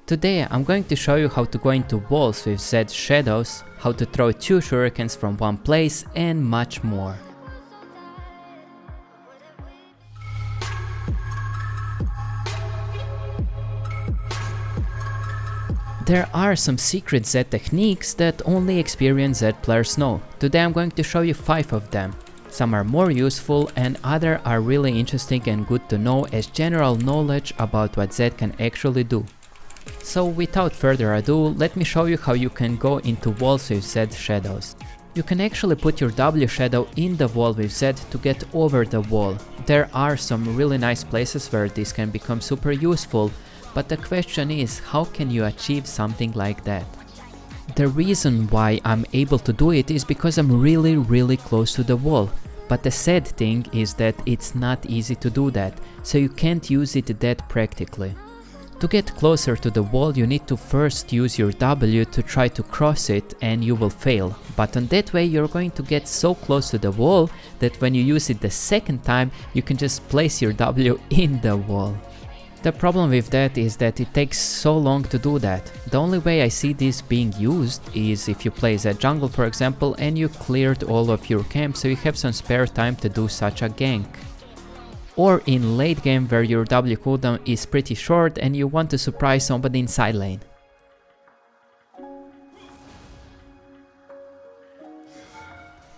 Today I'm going to show you how to go into walls with Z shadows, how to throw 2 shurikens from one place, and much more. There are some secret Z techniques that only experienced Z players know. Today I'm going to show you 5 of them. Some are more useful and other are really interesting and good to know as general knowledge about what Z can actually do. So without further ado, let me show you how you can go into walls with Z shadows. You can actually put your W shadow in the wall with Z to get over the wall. There are some really nice places where this can become super useful, but the question is, how can you achieve something like that? The reason why I'm able to do it is because I'm really close to the wall. But the sad thing is that it's not easy to do that, so you can't use it that practically. To get closer to the wall, you need to first use your W to try to cross it, and you will fail. But on that way you're going to get so close to the wall that when you use it the second time, you can just place your W in the wall. The problem with that is that it takes so long to do that. The only way I see this being used is if you play as a jungle, for example, and you cleared all of your camps, so you have some spare time to do such a gank. Or in late game where your W cooldown is pretty short and you want to surprise somebody in side lane.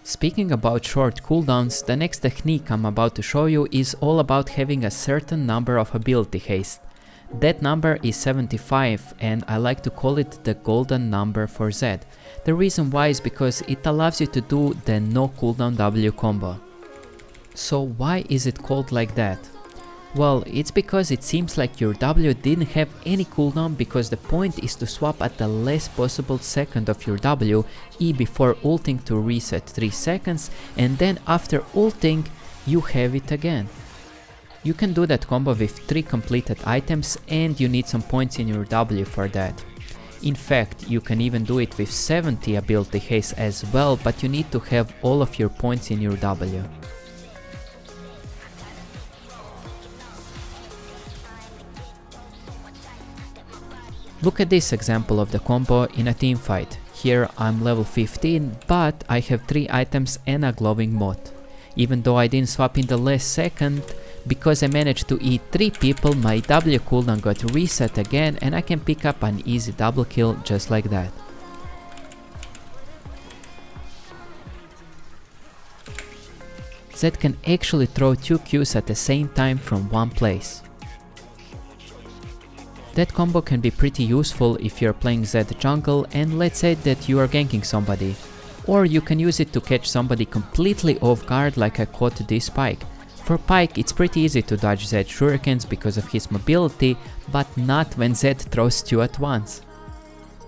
Speaking about short cooldowns, the next technique I'm about to show you is all about having a certain number of ability haste. That number is 75 and I like to call it the golden number for Z. The reason why is because it allows you to do the no cooldown W combo. So why is it called like that? Well, it's because it seems like your W didn't have any cooldown, because the point is to swap at the last possible second of your W, E before ulting to reset 3 seconds, and then after ulting you have it again. You can do that combo with 3 completed items and you need some points in your W for that. In fact, you can even do it with 70 ability haste as well, but you need to have all of your points in your W. Look at this example of the combo in a team fight. Here I'm level 15, but I have 3 items and a glowing moth. Even though I didn't swap in the last second, because I managed to eat 3 people, my W cooldown got reset again and I can pick up an easy double kill just like that. Z can actually throw 2 Qs at the same time from one place. That combo can be pretty useful if you're playing Z jungle and let's say that you are ganking somebody. Or you can use it to catch somebody completely off guard like I caught this Pyke. For Pyke it's pretty easy to dodge Z shurikens because of his mobility, but not when Z throws 2 at once.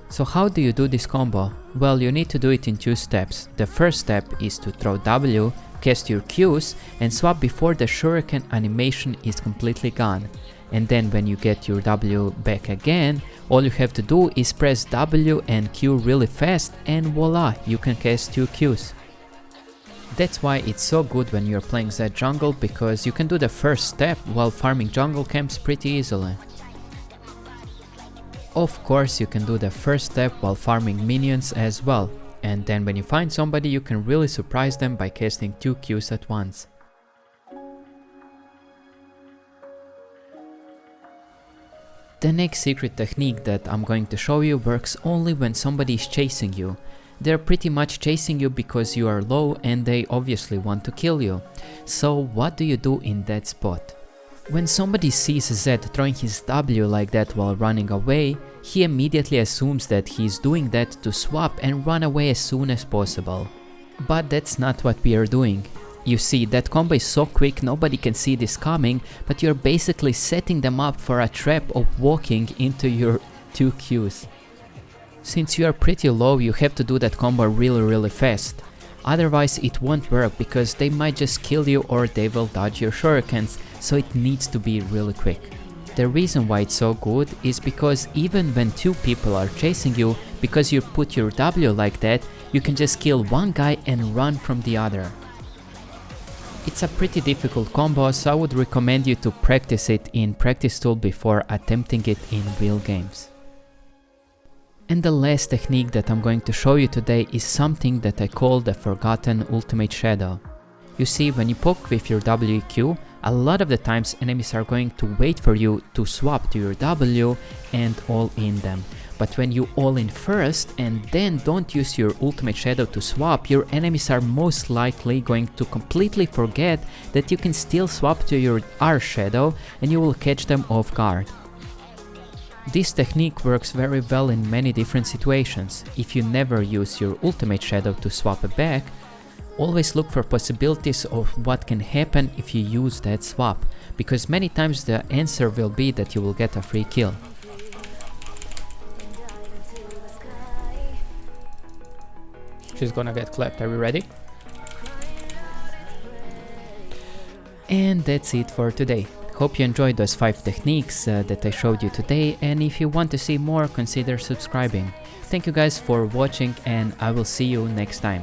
So how do you do this combo? Well, you need to do it in 2 steps. The first step is to throw W, cast your Qs and swap before the shuriken animation is completely gone. And then when you get your W back again, all you have to do is press W and Q really fast and voila, you can cast 2 Qs. That's why it's so good when you're playing Z jungle, because you can do the first step while farming jungle camps pretty easily. Of course you can do the first step while farming minions as well, and then when you find somebody you can really surprise them by casting 2 Qs at once. The next secret technique that I'm going to show you works only when somebody is chasing you. They're pretty much chasing you because you are low and they obviously want to kill you. So what do you do in that spot? When somebody sees Z throwing his W like that while running away, he immediately assumes that he's doing that to swap and run away as soon as possible. But that's not what we are doing. You see, that combo is so quick nobody can see this coming, but you're basically setting them up for a trap of walking into your 2 Qs. Since you are pretty low, you have to do that combo really fast. Otherwise it won't work because they might just kill you or they will dodge your shurikens, so it needs to be really quick. The reason why it's so good is because even when 2 people are chasing you, because you put your W like that, you can just kill one guy and run from the other. It's a pretty difficult combo, so I would recommend you to practice it in practice tool before attempting it in real games. And the last technique that I'm going to show you today is something that I call the forgotten ultimate shadow. You see, when you poke with your WQ, a lot of the times enemies are going to wait for you to swap to your W and all in them. But when you all in first and then don't use your ultimate shadow to swap, your enemies are most likely going to completely forget that you can still swap to your R shadow and you will catch them off guard. This technique works very well in many different situations. If you never use your ultimate shadow to swap it back, always look for possibilities of what can happen if you use that swap, because many times the answer will be that you will get a free kill. She's gonna get clapped. Are we ready? And that's it for today. Hope you enjoyed those 5 techniques that I showed you today, and if you want to see more, consider subscribing. Thank you guys for watching, and I will see you next time.